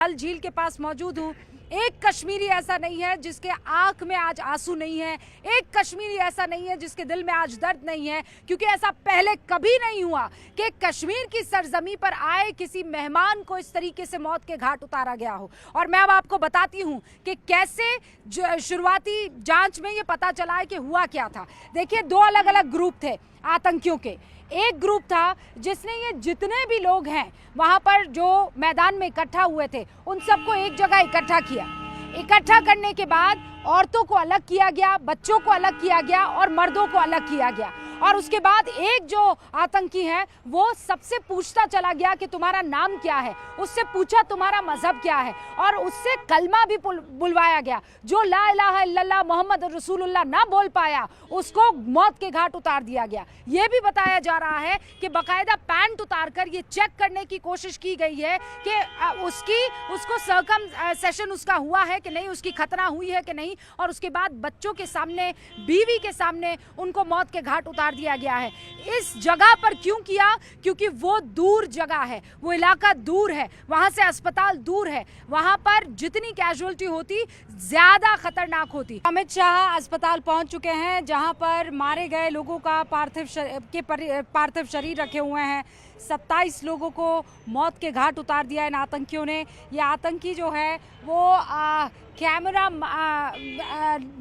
डल झील के पास मौजूद हूँ। एक कश्मीरी ऐसा नहीं है जिसके आंख में आज आंसू नहीं है, एक कश्मीरी ऐसा नहीं है जिसके दिल में आज दर्द नहीं है, क्योंकि ऐसा पहले कभी नहीं हुआ कि कश्मीर की सरजमी पर आए किसी मेहमान को इस तरीके से मौत के घाट उतारा गया हो। और मैं अब आपको बताती हूँ कि कैसे शुरुआती जांच में ये पता चला है कि हुआ क्या था। देखिए, दो अलग अलग ग्रुप थे आतंकियों के। एक ग्रुप था जिसने ये जितने भी लोग हैं वहां पर जो मैदान में इकट्ठा हुए थे उन सबको एक जगह इकट्ठा किया। इकट्ठा करने के बाद औरतों को अलग किया गया, बच्चों को अलग किया गया और मर्दों को अलग किया गया। और उसके बाद एक जो आतंकी है वो सबसे पूछता चला गया कि तुम्हारा नाम क्या है, उससे पूछा तुम्हारा मजहब क्या है, और उससे कलमा भी बुलवाया गया। जो ला इलाहा इल्लल्लाह मोहम्मद रसूलुल्लाह ना बोल पाया उसको मौत के घाट उतार दिया गया। ये भी बताया जा रहा है कि बाकायदा पैंट उतार कर ये चेक करने की कोशिश की गई है कि उसको सर्कमसिशन उसका हुआ है कि नहीं, उसकी खतना हुई है कि नहीं, और उसके बाद बच्चों के सामने, बीवी के सामने उनको मौत के घाट उतार दिया गया है। इस जगह पर क्यों किया? क्योंकि वो दूर जगह है, वो इलाका दूर है, वहां से अस्पताल दूर है, वहां पर जितनी कैजुअलिटी होती ज्यादा खतरनाक होती। अमित शाह अस्पताल पहुंच चुके हैं जहां पर मारे गए लोगों का पार्थिव शरीर रखे हुए हैं। 27 लोगों को मौत के घाट उतार दिया इन आतंकियों ने। ये आतंकी जो है वो कैमरा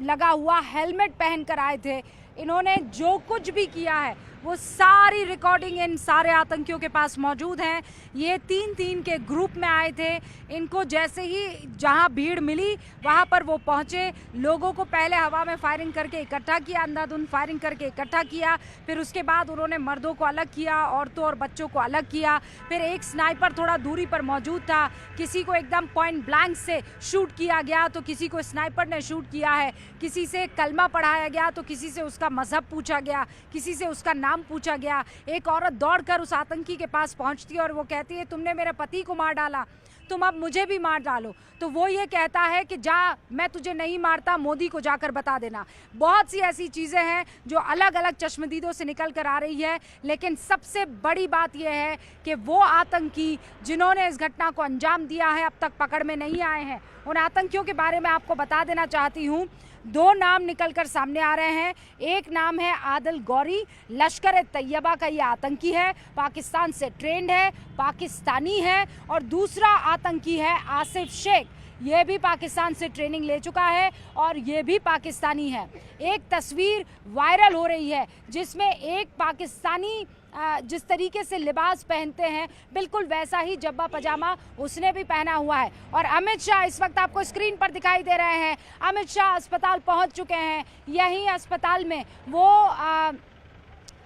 लगा हुआ हेलमेट पहनकर आए थे। इन्होंने जो कुछ भी किया है वो सारी रिकॉर्डिंग इन सारे आतंकियों के पास मौजूद हैं। ये 3-3 के ग्रुप में आए थे। इनको जैसे ही जहां भीड़ मिली वहां पर वो पहुंचे, लोगों को पहले हवा में फायरिंग करके इकट्ठा किया, अंधाधुंध फायरिंग करके इकट्ठा किया। फिर उसके बाद उन्होंने मर्दों को अलग किया, औरतों और बच्चों को अलग किया। फिर एक स्नाइपर थोड़ा दूरी पर मौजूद था, किसी को एकदम पॉइंट ब्लैंक से शूट किया गया तो किसी को स्नाइपर ने शूट किया है। किसी से कलमा पढ़ाया गया तो किसी से उसका मजहब पूछा गया, किसी से उसका नाम पूछा गया। एक औरत दौड़कर उस आतंकी के पास पहुंचती है और वो कहती है, तुमने मेरे पति को मार डाला, तुम अब मुझे भी मार डालो। तो वो ये कहता है कि जा, मैं तुझे नहीं मारता, मोदी को जाकर बता देना। बहुत सी ऐसी चीज़ें हैं जो अलग अलग चश्मदीदों से निकल कर आ रही है, लेकिन सबसे बड़ी बात यह है कि वो आतंकी जिन्होंने इस घटना को अंजाम दिया है अब तक पकड़ में नहीं आए हैं। उन आतंकियों के बारे में आपको बता देना चाहती हूँ। 2 नाम निकलकर सामने आ रहे हैं। एक नाम है आदिल गौरी, लश्कर-ए-तैयबा का ये आतंकी है, पाकिस्तान से ट्रेंड है, पाकिस्तानी है। और दूसरा आतंकी है आसिफ शेख, ये भी पाकिस्तान से ट्रेनिंग ले चुका है और ये भी पाकिस्तानी है। एक तस्वीर वायरल हो रही है जिसमें एक पाकिस्तानी जिस तरीके से लिबास पहनते हैं बिल्कुल वैसा ही जब्बा पजामा उसने भी पहना हुआ है। और अमित शाह इस वक्त आपको स्क्रीन पर दिखाई दे रहे हैं। अमित शाह अस्पताल पहुंच चुके हैं। यहीं अस्पताल में वो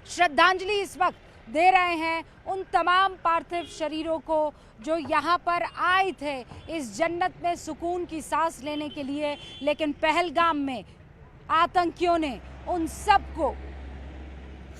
श्रद्धांजलि इस वक्त दे रहे हैं उन तमाम पार्थिव शरीरों को जो यहाँ पर आए थे इस जन्नत में सुकून की सांस लेने के लिए, लेकिन पहलगाम में आतंकियों ने उन सबको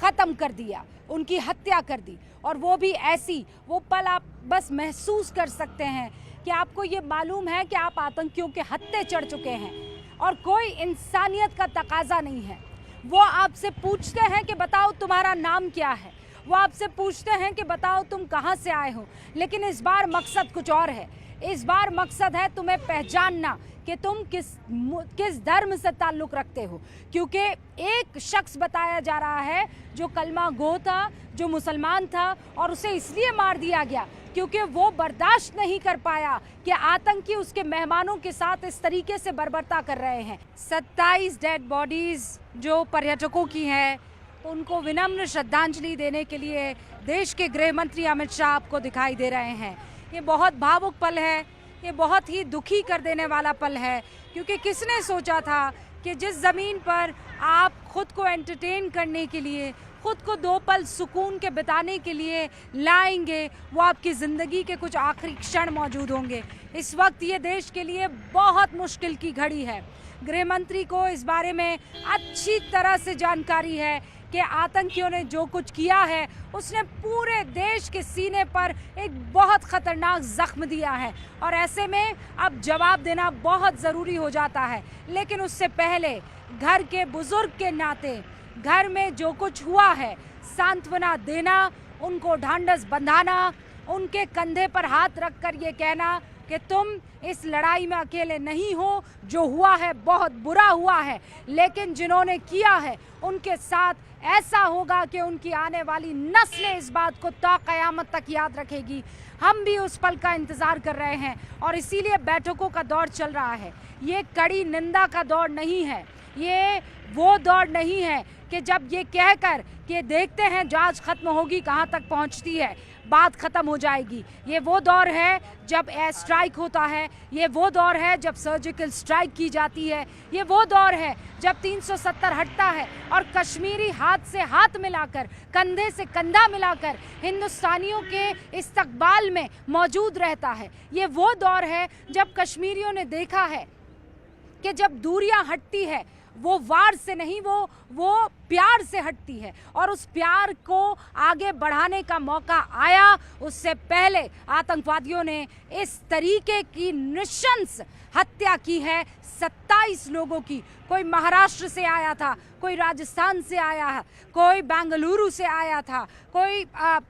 ख़त्म कर दिया, उनकी हत्या कर दी। और वो भी ऐसी, वो पल आप बस महसूस कर सकते हैं कि आपको ये मालूम है कि आप आतंकियों के हत्थे चढ़ चुके हैं और कोई इंसानियत का तकाजा नहीं है। वो आपसे पूछते हैं कि बताओ तुम्हारा नाम क्या है, वो आपसे पूछते हैं कि बताओ तुम कहाँ से आए हो, लेकिन इस बार मकसद कुछ और है। इस बार मकसद है तुम्हें पहचानना कि तुम किस धर्म से ताल्लुक़ रखते हो। क्योंकि एक शख्स बताया जा रहा है जो कलमा गो था, जो मुसलमान था, और उसे इसलिए मार दिया गया क्योंकि वो बर्दाश्त नहीं कर पाया कि आतंकी उसके मेहमानों के साथ इस तरीके से बर्बरता कर रहे हैं। 27 डेड बॉडीज़ जो पर्यटकों की हैं, उनको विनम्र श्रद्धांजलि देने के लिए देश के गृह मंत्री अमित शाह आपको दिखाई दे रहे हैं। ये बहुत भावुक पल है, ये बहुत ही दुखी कर देने वाला पल है, क्योंकि किसने सोचा था कि जिस ज़मीन पर आप खुद को एंटरटेन करने के लिए, खुद को 2 पल सुकून के बिताने के लिए लाएंगे, वो आपकी ज़िंदगी के कुछ आखिरी क्षण मौजूद होंगे। इस वक्त ये देश के लिए बहुत मुश्किल की घड़ी है। गृह मंत्री को इस बारे में अच्छी तरह से जानकारी है कि आतंकियों ने जो कुछ किया है उसने पूरे देश के सीने पर एक बहुत ख़तरनाक ज़ख्म दिया है, और ऐसे में अब जवाब देना बहुत ज़रूरी हो जाता है। लेकिन उससे पहले घर के बुज़ुर्ग के नाते घर में जो कुछ हुआ है सांत्वना देना, उनको ढांढस बंधाना, उनके कंधे पर हाथ रखकर ये कहना कि तुम इस लड़ाई में अकेले नहीं हो, जो हुआ है बहुत बुरा हुआ है, लेकिन जिन्होंने किया है उनके साथ ऐसा होगा कि उनकी आने वाली नस्लें इस बात को ता क़यामत तक याद रखेगी। हम भी उस पल का इंतज़ार कर रहे हैं और इसीलिए बैठकों का दौर चल रहा है। ये कड़ी निंदा का दौर नहीं है, ये वो दौर नहीं है कि जब ये कहकर कि देखते हैं जांच खत्म होगी कहाँ तक पहुँचती है, बात ख़त्म हो जाएगी। ये वो दौर है जब एयर स्ट्राइक होता है, ये वो दौर है जब सर्जिकल स्ट्राइक की जाती है, ये वो दौर है जब 370 हटता है और कश्मीरी हाथ से हाथ मिलाकर, कंधे से कंधा मिलाकर हिंदुस्तानियों के इस्तकबाल में मौजूद रहता है। ये वो दौर है जब कश्मीरियों ने देखा है कि जब दूरियां हटती है वो वार से नहीं, वो प्यार से हटती है और उस प्यार को आगे बढ़ाने का मौका आया। उससे पहले आतंकवादियों ने इस तरीके की नृशंस हत्या की है 27 लोगों की। कोई महाराष्ट्र से आया था, कोई राजस्थान से आया है, कोई बेंगलुरु से आया था, कोई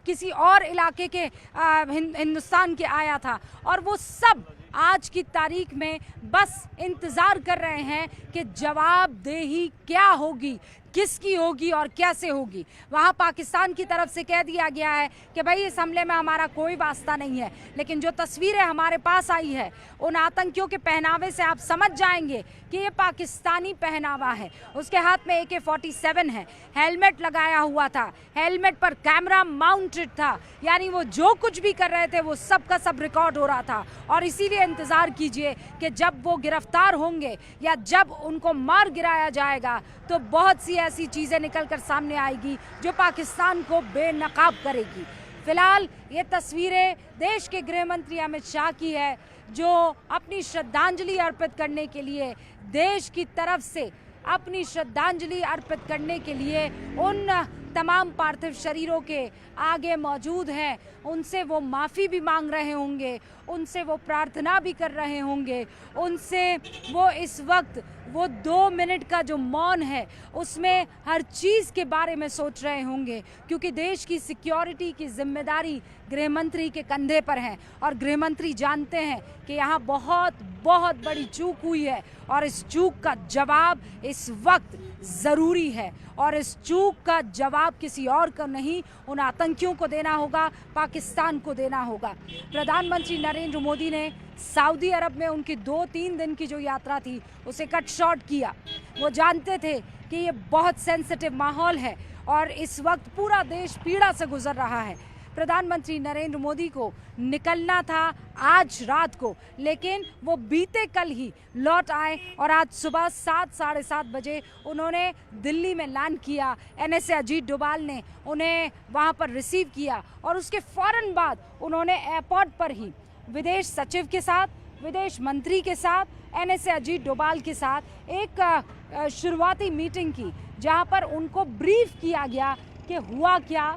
किसी और इलाके के हिंदुस्तान के आया था और वो सब आज की तारीख में बस इंतज़ार कर रहे हैं कि जवाबदेही क्या होगी, किसकी होगी और कैसे होगी। वहाँ पाकिस्तान की तरफ से कह दिया गया है कि भाई इस हमले में हमारा कोई वास्ता नहीं है, लेकिन जो तस्वीरें हमारे पास आई है उन आतंकियों के पहनावे से आप समझ जाएंगे कि ये पाकिस्तानी पहनावा है। उसके हाथ में AK-47 है, हेलमेट लगाया हुआ था, हेलमेट पर कैमरा माउंटेड था, यानी वो जो कुछ भी कर रहे थे वो सब का सब रिकॉर्ड हो रहा था। और इसीलिए इंतज़ार कीजिए कि जब वो गिरफ्तार होंगे या जब उनको मार गिराया जाएगा तो बहुत सी ऐसी चीज़ें निकल कर सामने आएगी जो पाकिस्तान को बेनकाब करेगी। फिलहाल ये तस्वीरें देश के गृह मंत्री अमित शाह की है, जो अपनी श्रद्धांजलि अर्पित करने के लिए देश की तरफ से अपनी श्रद्धांजलि अर्पित करने के लिए उन तमाम पार्थिव शरीरों के आगे मौजूद हैं। उनसे वो माफ़ी भी मांग रहे होंगे, उनसे वो प्रार्थना भी कर रहे होंगे, उनसे वो इस वक्त वो 2 मिनट का जो मौन है उसमें हर चीज़ के बारे में सोच रहे होंगे, क्योंकि देश की सिक्योरिटी की जिम्मेदारी गृह मंत्री के कंधे पर है और गृह मंत्री जानते हैं कि यहाँ बहुत बहुत बड़ी चूक हुई है और इस चूक का जवाब इस वक्त ज़रूरी है और इस चूक का जवाब किसी और को नहीं, उन आतंकियों को देना होगा, पाकिस्तान को देना होगा। प्रधानमंत्री नरेंद्र मोदी ने सऊदी अरब में उनकी 2-3 दिन की जो यात्रा थी उसे कट शॉर्ट किया। वो जानते थे कि ये बहुत सेंसिटिव माहौल है और इस वक्त पूरा देश पीड़ा से गुजर रहा है। प्रधानमंत्री नरेंद्र मोदी को निकलना था आज रात को, लेकिन वो बीते कल ही लौट आए और आज सुबह 7-7:30 बजे उन्होंने दिल्ली में लैंड किया। NSA अजीत डोभाल ने उन्हें वहाँ पर रिसीव किया और उसके फ़ौरन बाद उन्होंने एयरपोर्ट पर ही विदेश सचिव के साथ, विदेश मंत्री के साथ, NSA अजीत डोभाल के साथ एक शुरुआती मीटिंग की, जहाँ पर उनको ब्रीफ किया गया कि हुआ क्या,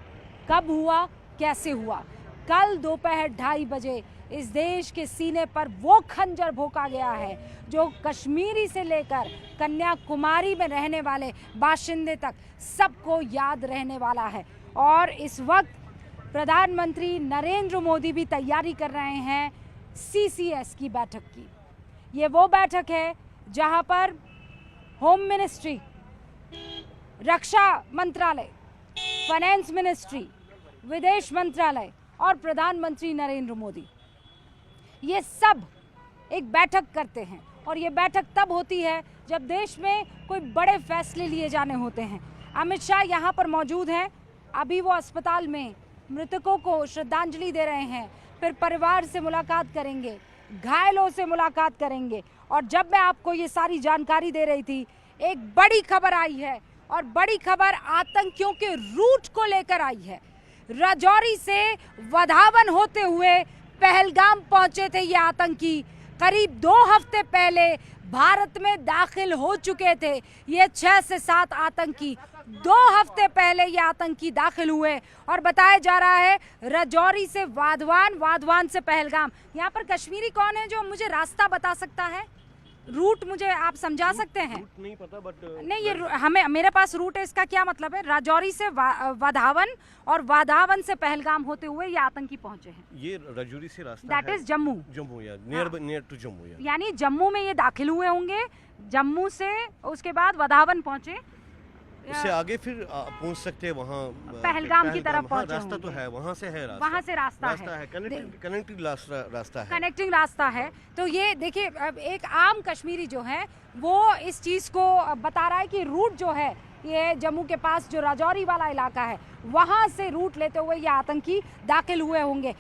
कब हुआ, कैसे हुआ। कल दोपहर 2:30 बजे इस देश के सीने पर वो खंजर भोंका गया है जो कश्मीरी से लेकर कन्याकुमारी में रहने वाले बाशिंदे तक सबको याद रहने वाला है। और इस वक्त प्रधानमंत्री नरेंद्र मोदी भी तैयारी कर रहे हैं CCS की बैठक की। ये वो बैठक है जहां पर होम मिनिस्ट्री, रक्षा मंत्रालय, फाइनेंस मिनिस्ट्री, विदेश मंत्रालय और प्रधानमंत्री नरेंद्र मोदी ये सब एक बैठक करते हैं और ये बैठक तब होती है जब देश में कोई बड़े फैसले लिए जाने होते हैं। अमित शाह यहाँ पर मौजूद हैं, अभी वो अस्पताल में मृतकों को श्रद्धांजलि दे रहे हैं, फिर परिवार से मुलाकात करेंगे, घायलों से मुलाकात करेंगे। और जब मैं आपको ये सारी जानकारी दे रही थी, एक बड़ी खबर आई है और बड़ी खबर आतंकियों के रूट को लेकर आई है। राजौरी से वधावन होते हुए पहलगाम पहुंचे थे ये आतंकी। करीब 2 हफ्ते पहले भारत में दाखिल हो चुके थे ये 6 से 7 आतंकी। 2 हफ्ते पहले ये आतंकी दाखिल हुए और बताया जा रहा है राजौरी से वाधवान, वाधवान से पहलगाम। यहाँ पर कश्मीरी कौन है जो मुझे रास्ता बता सकता है? रूट मुझे आप समझा सकते हैं? रूट नहीं पता बट नहीं, ये हमें, मेरे पास रूट है, इसका क्या मतलब है? राजौरी से वाधावन और वाधावन से पहलगाम होते हुए ये आतंकी पहुंचे हैं। ये राजौरी से रास्ता दैट है, इज जम्मू। जम्मू या नियर टू जम्मू या यानी जम्मू में ये दाखिल हुए होंगे, जम्मू से उसके बाद वाधावन पहुंचे, उससे आगे फिर पहुंच सकते हैं वहाँ पहलगाम की तरफ हाँ, पहुंचे रास्ता तो होंगे। है, वहाँ से है रास्ता, वहाँ से रास्ता है, कनेक्टिंग रास्ता है, कनेक्टिंग रास्ता है। तो ये देखिए, अब एक आम कश्मीरी जो है वो इस चीज़ को बता रहा है कि रूट जो है ये जम्मू के पास जो राजौरी वाला इलाका है वहाँ से रूट लेते हुए ये आतंकी दाखिल हुए होंगे।